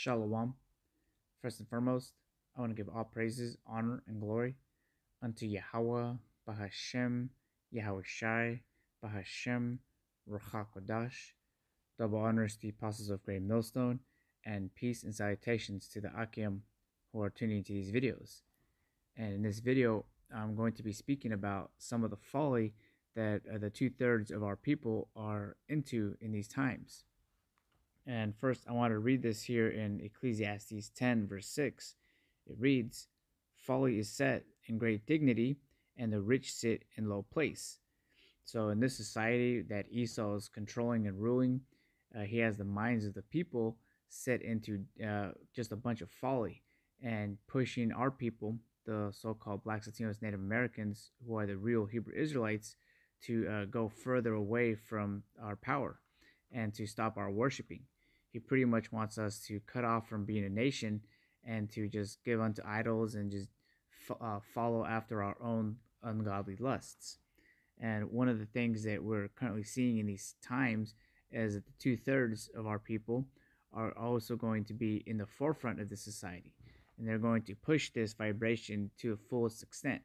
Shalom. First and foremost, I want to give all praises, honor, and glory unto Yahweh, Bahashem, Yahweh Shai, Bahashem, Ruach HaKodesh. Double honors to the apostles of Great Millstone, and peace and salutations to the Akim who are tuning into these videos. And in this video, I'm going to be speaking about some of the folly that the 2/3 of our people are into in these times. And first, I want to read this here in Ecclesiastes 10, verse 6. It reads, "Folly is set in great dignity, and the rich sit in low place." So in this society that Esau is controlling and ruling, he has the minds of the people set into just a bunch of folly and pushing our people, the so-called Blacks, Latinos, Native Americans, who are the real Hebrew Israelites, to go further away from our power and to stop our worshiping. He pretty much wants us to cut off from being a nation and to just give unto idols and just follow after our own ungodly lusts. And one of the things that we're currently seeing in these times is that the 2/3 of our people are also going to be in the forefront of the society, and they're going to push this vibration to a fullest extent.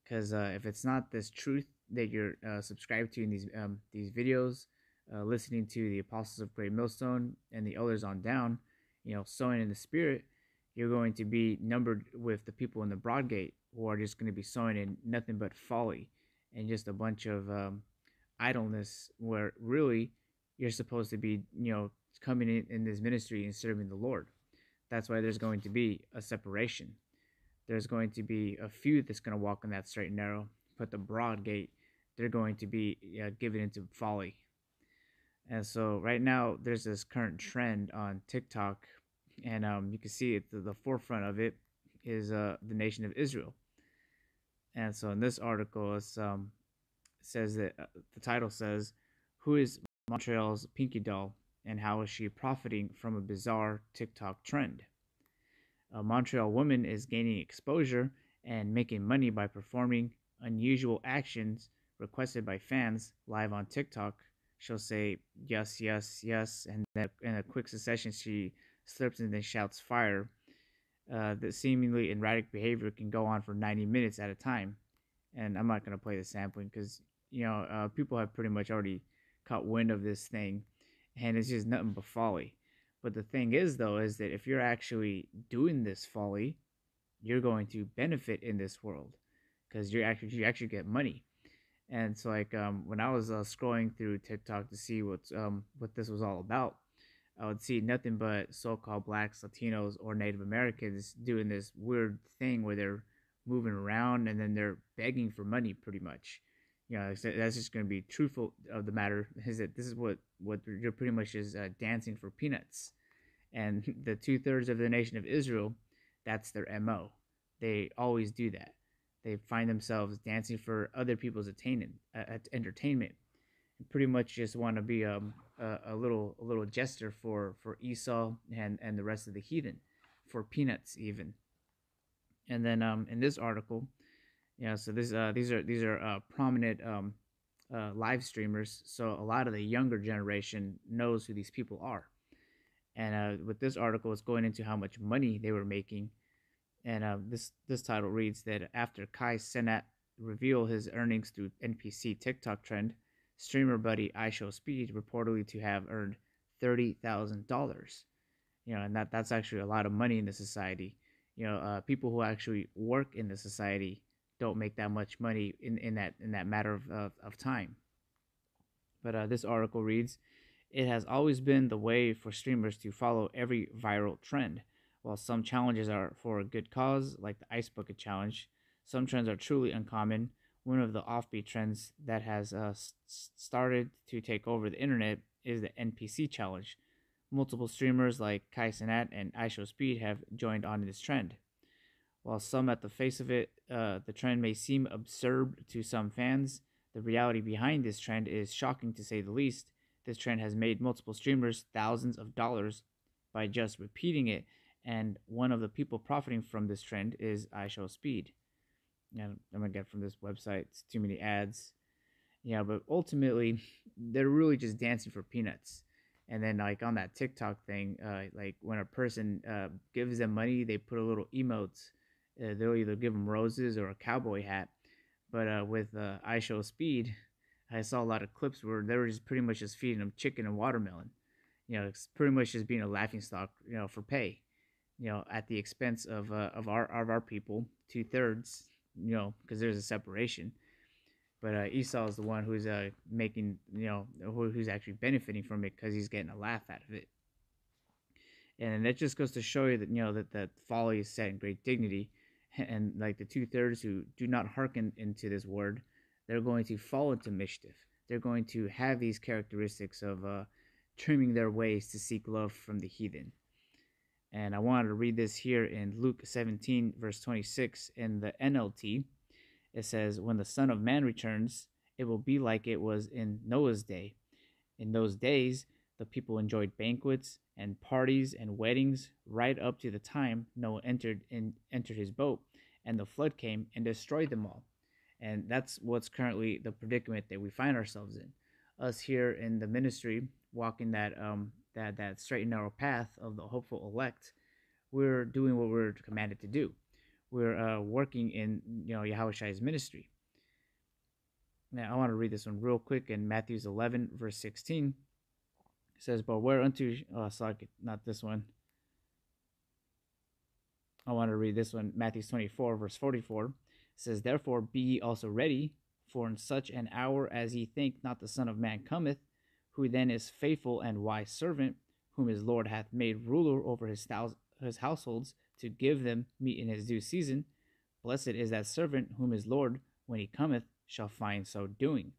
Because if it's not this truth that you're subscribed to in these videos, listening to the apostles of Great Millstone and the elders on down, sowing in the spirit, you're going to be numbered with the people in the broad gate who are just going to be sowing in nothing but folly and just a bunch of idleness, where really you're supposed to be, coming in this ministry and serving the Lord. That's why there's going to be a separation. There's going to be a few that's going to walk in that straight and narrow, but the broad gate, they're going to be given into folly. And so right now there's this current trend on TikTok, and you can see it, the forefront of it is the nation of Israel. And so in this article, it says that the title says, "Who is Montreal's Pinky Doll, and how is she profiting from a bizarre TikTok trend?" A Montreal woman is gaining exposure and making money by performing unusual actions requested by fans live on TikTok. She'll say yes, yes, yes, and then in a quick succession she slips and then shouts fire. The seemingly erratic behavior can go on for 90 minutes at a time. And I'm not going to play the sampling because, people have pretty much already caught wind of this thing, and it's just nothing but folly. But the thing is, though, is that if you're actually doing this folly, you're going to benefit in this world because you actually get money. And so, like, when I was scrolling through TikTok to see what this was all about, I would see nothing but so-called Blacks, Latinos, or Native Americans doing this weird thing where they're moving around and then they're begging for money, pretty much. That's just going to be truthful of the matter, is that this is what you're pretty much is dancing for peanuts. And the 2/3 of the nation of Israel, that's their MO. They always do that. They find themselves dancing for other people's entertainment, and pretty much just want to be a little jester for Esau and the rest of the heathen, for peanuts even. And then in this article, so these are prominent live streamers. So a lot of the younger generation knows who these people are. And with this article, it's going into how much money they were making. And this title reads that after Kai Cenat revealed his earnings through NPC TikTok trend, streamer buddy iShowSpeed reportedly to have earned $30,000. And that's actually a lot of money in the society. People who actually work in the society don't make that much money in that matter of time. But this article reads, "It has always been the way for streamers to follow every viral trend. While some challenges are for a good cause, like the Ice Bucket Challenge, some trends are truly uncommon. One of the offbeat trends that has started to take over the internet is the NPC Challenge. Multiple streamers like Kai Cenat and iShowSpeed have joined on this trend. While some at the face of it, the trend may seem absurd to some fans, the reality behind this trend is shocking to say the least. This trend has made multiple streamers thousands of dollars by just repeating it, and one of the people profiting from this trend is iShowSpeed." And I'm going to get from this website, it's too many ads. But ultimately, they're really just dancing for peanuts. And then like on that TikTok thing, like when a person gives them money, they put a little emotes. They'll either give them roses or a cowboy hat. But with I Show Speed, I saw a lot of clips where they were just pretty much just feeding them chicken and watermelon. It's pretty much just being a laughing stock, for pay. At the expense of our people, 2/3. Because there's a separation. But Esau is the one who's making, who's actually benefiting from it because he's getting a laugh out of it. And that just goes to show you that that folly is set in great dignity, and like the 2/3 who do not hearken into this word, they're going to fall into mischief. They're going to have these characteristics of trimming their ways to seek love from the heathen. And I wanted to read this here in Luke 17, verse 26 in the NLT. It says, "When the Son of Man returns, it will be like it was in Noah's day. In those days, the people enjoyed banquets and parties and weddings right up to the time Noah entered his boat, and the flood came and destroyed them all." And that's what's currently the predicament that we find ourselves in. Us here in the ministry, walking that straight and narrow path of the hopeful elect, we're doing what we're commanded to do. We're working in Yahweh ministry. Now I want to read this one real quick in Matthew's 11 verse 16. It says, "But whereunto not this one. I want to read this one, Matthew 24 verse 44. It says, "Therefore be ye also ready, for in such an hour as ye think not the Son of Man cometh, who then is faithful and wise servant, whom his Lord hath made ruler over his households, to give them meat in his due season. Blessed is that servant whom his Lord, when he cometh, shall find so doing."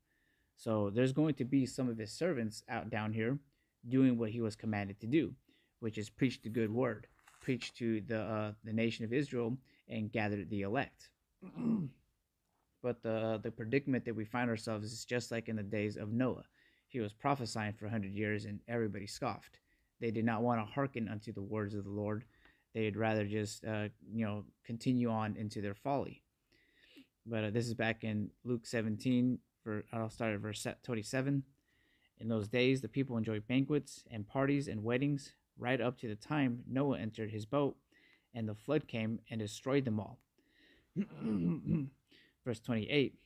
So there's going to be some of his servants out down here doing what he was commanded to do, which is preach the good word, preach to the nation of Israel, and gather the elect. But the predicament that we find ourselves is just like in the days of Noah. He was prophesying for 100 years, and everybody scoffed. They did not want to hearken unto the words of the Lord. They'd rather just continue on into their folly. But this is back in Luke 17. I'll start at verse 27. "In those days, the people enjoyed banquets and parties and weddings right up to the time Noah entered his boat, and the flood came and destroyed them all." Verse 28.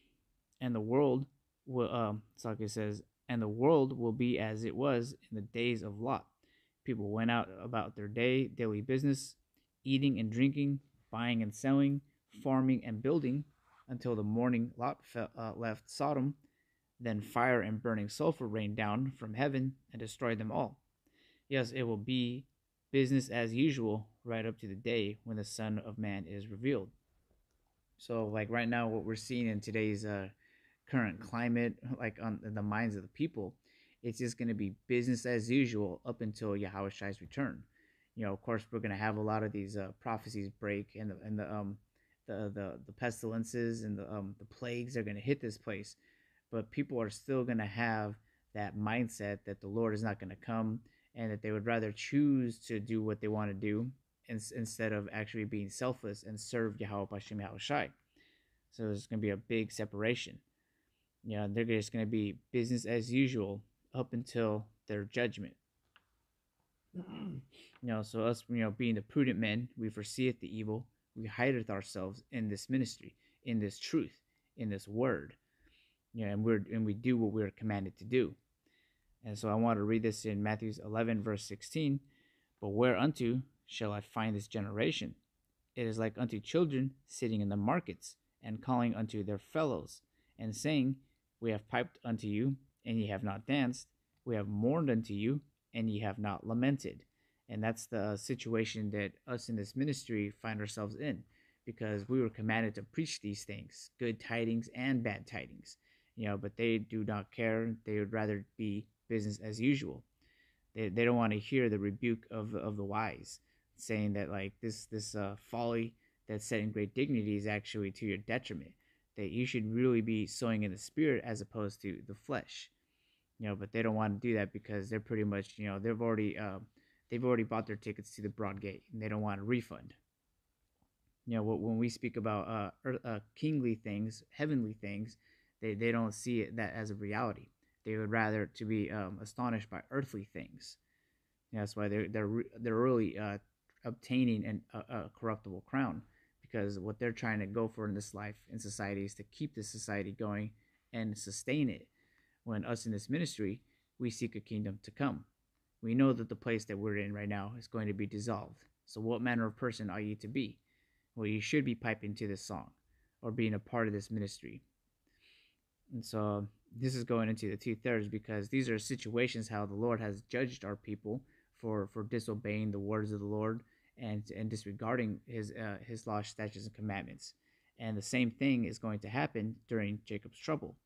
"And the world will," Saki says, "and the world will be as it was in the days of Lot. People went out about their daily business, eating and drinking, buying and selling, farming and building, until the morning Lot left Sodom. Then fire and burning sulfur rained down from heaven and destroyed them all. Yes, it will be business as usual right up to the day when the Son of Man is revealed." So, like right now, what we're seeing in today's current climate, like on the minds of the people, it's just going to be business as usual up until Yahweh Shai's return. Of course, we're going to have a lot of these prophecies break, and the pestilences and the plagues are going to hit this place, but people are still going to have that mindset that the Lord is not going to come, and that they would rather choose to do what they want to do instead of actually being selfless and serve Yahweh Bashem Yahweh Shai. So there's going to be a big separation. They're just going to be business as usual up until their judgment. So us, being the prudent men, we foreseeth the evil, we hideth ourselves in this ministry, in this truth, in this word. And we do what we're commanded to do. And so I want to read this in Matthew 11, verse 16. "But whereunto shall I find this generation? It is like unto children sitting in the markets, and calling unto their fellows, and saying, We have piped unto you, and ye have not danced. We have mourned unto you, and ye have not lamented." And that's the situation that us in this ministry find ourselves in, because we were commanded to preach these things, good tidings and bad tidings. But they do not care. They would rather be business as usual. They don't want to hear the rebuke of the wise, saying that like this folly that's set in great dignity is actually to your detriment. That you should really be sowing in the spirit as opposed to the flesh. But they don't want to do that because they're pretty much they've already bought their tickets to the broad gate, and they don't want a refund. When we speak about kingly things, heavenly things, they don't see that as a reality. They would rather to be astonished by earthly things. And that's why they're really obtaining a corruptible crown, because what they're trying to go for in this life in society is to keep this society going and sustain it. When us in this ministry, we seek a kingdom to come. We know that the place that we're in right now is going to be dissolved. So, what manner of person are you to be? Well, you should be piping to this song or being a part of this ministry. And so, this is going into the 2/3 because these are situations how the Lord has judged our people for disobeying the words of the Lord and disregarding his law, statutes, and commandments. And the same thing is going to happen during Jacob's trouble.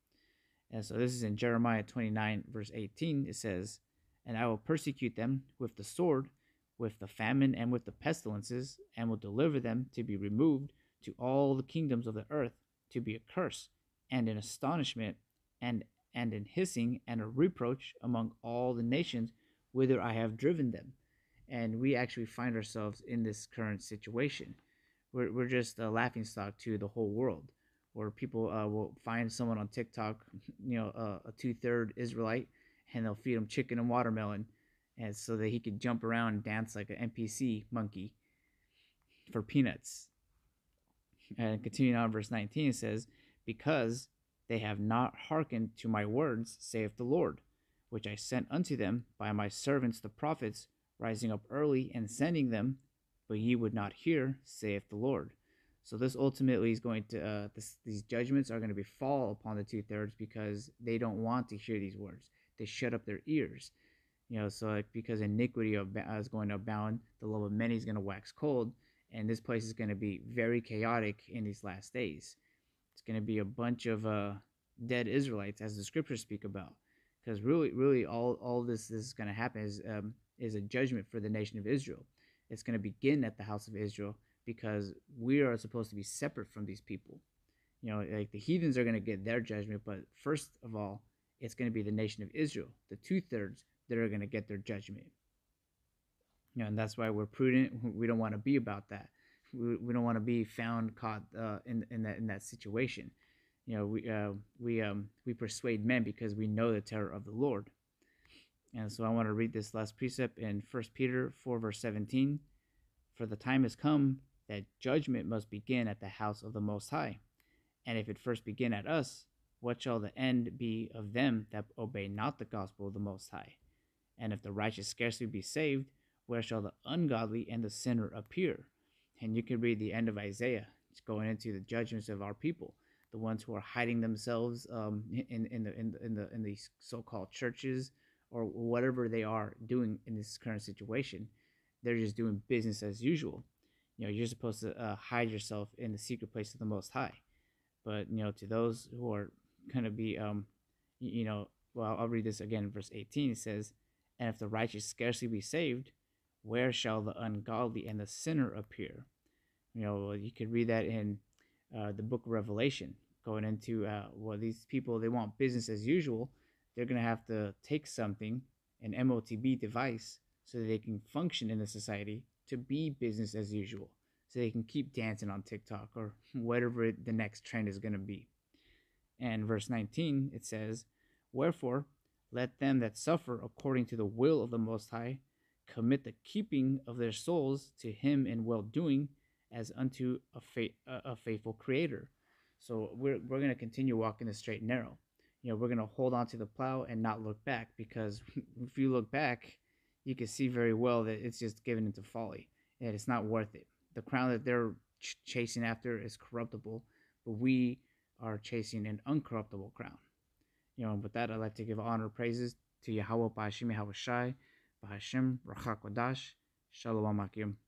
And so this is in Jeremiah 29, verse 18. It says, "And I will persecute them with the sword, with the famine, and with the pestilences, and will deliver them to be removed to all the kingdoms of the earth, to be a curse, and an astonishment, and in hissing, and a reproach among all the nations whither I have driven them." And we actually find ourselves in this current situation. We're just a laughing stock to the whole world, where people will find someone on TikTok, a 2/3 Israelite, and they'll feed him chicken and watermelon, and so that he could jump around and dance like an NPC monkey for peanuts. And continuing on, verse 19 says, "Because they have not hearkened to my words, saith the Lord, which I sent unto them by my servants the prophets, rising up early and sending them, but ye would not hear, saith the Lord." So this ultimately is going to these judgments are going to be fall upon the 2/3 because they don't want to hear these words. They shut up their ears, So like, because iniquity is going to abound, the love of many is going to wax cold, and this place is going to be very chaotic in these last days. It's going to be a bunch of dead Israelites, as the scriptures speak about, because really, all this is going to happen is a judgment for the nation of Israel. It's going to begin at the house of Israel because we are supposed to be separate from these people. Like the heathens are going to get their judgment, but first of all, it's going to be the nation of Israel, the 2/3 that are going to get their judgment. And that's why we're prudent. We don't want to be about that. We don't want to be found caught in that situation. We persuade men because we know the terror of the Lord. And so I want to read this last precept in 1 Peter 4, verse 17. "For the time has come that judgment must begin at the house of the Most High. And if it first begin at us, what shall the end be of them that obey not the gospel of the Most High? And if the righteous scarcely be saved, where shall the ungodly and the sinner appear?" And you can read the end of Isaiah. It's going into the judgments of our people, the ones who are hiding themselves in these so-called churches or whatever they are doing in this current situation. They're just doing business as usual. You're supposed to hide yourself in the secret place of the Most High. But to those who are going to be, well, I'll read this again. Verse 18, it says, "And if the righteous scarcely be saved, where shall the ungodly and the sinner appear?" You could read that in the book of Revelation, going into, these people, they want business as usual. They're going to have to take something, an MOTB device, so that they can function in the society to be business as usual, so they can keep dancing on TikTok or whatever the next trend is going to be. And verse 19, it says, "Wherefore, let them that suffer according to the will of the Most High commit the keeping of their souls to him in well-doing, as unto a faithful creator." So we're going to continue walking the straight and narrow. We're going to hold on to the plow and not look back, because if you look back, you can see very well that it's just given into folly and it's not worth it. The crown that they're chasing after is corruptible, but we are chasing an uncorruptible crown. And with that, I'd like to give honor and praises to Yahweh, Ba'ashim Yahweh Shai, Ba'ashim Rachakodash, Shalom Akim.